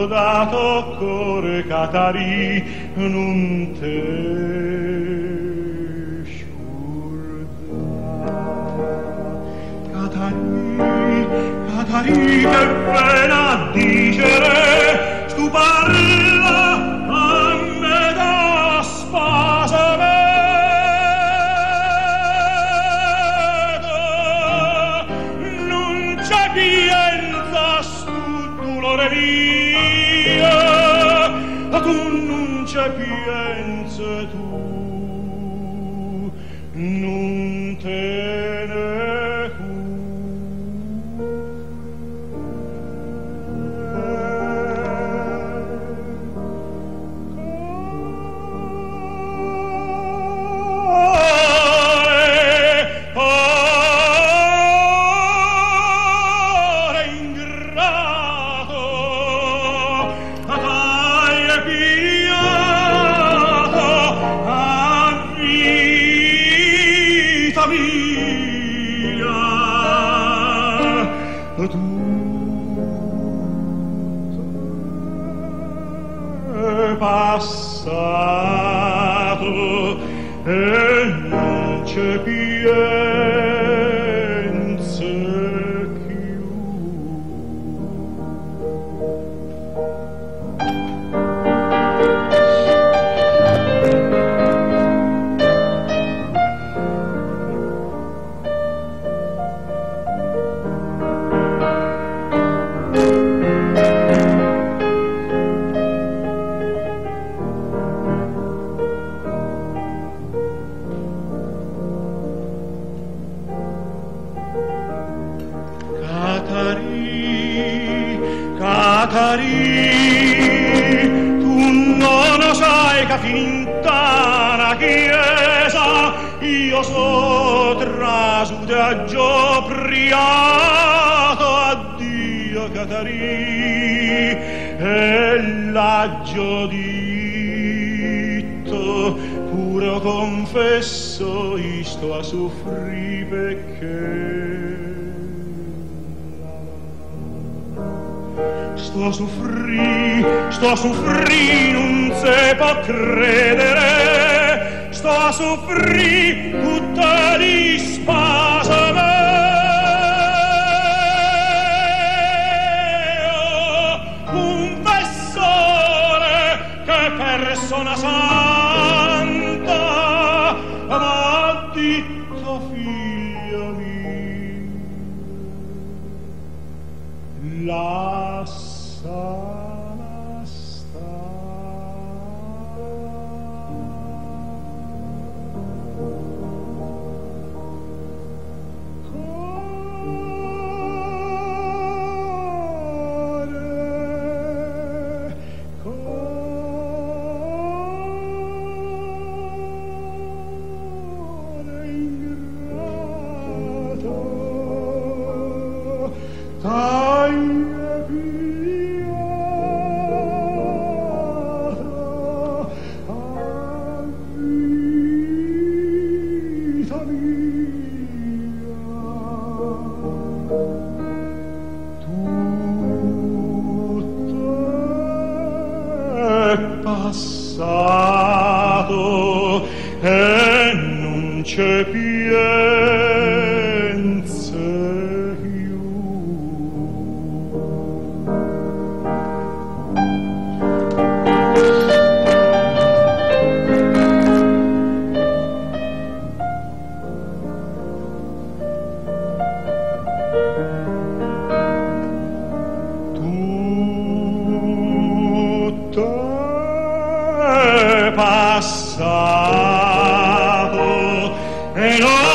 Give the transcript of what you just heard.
Dato core Catari non te scorda. Catari che pena a dicere tu parla a me da spasamento, non c'è pienza stu dolore mio, tu non c'è pienza, tu non te ne passato e non c'è pienza più. Tu non lo sai che finta la chiesa io so trasuto a Gio priato addio Catari e l'aggio ditto pure ho confesso sto a soffrire perché sto a soffrì, non si può credere, sto a soffrì tutta di spasamento, confessore che persona santa m'ha detto figlia mia, la sana sta. Core ingrato, taglia via a vita mia. Tutto è passato e non c'è pienza più. cielo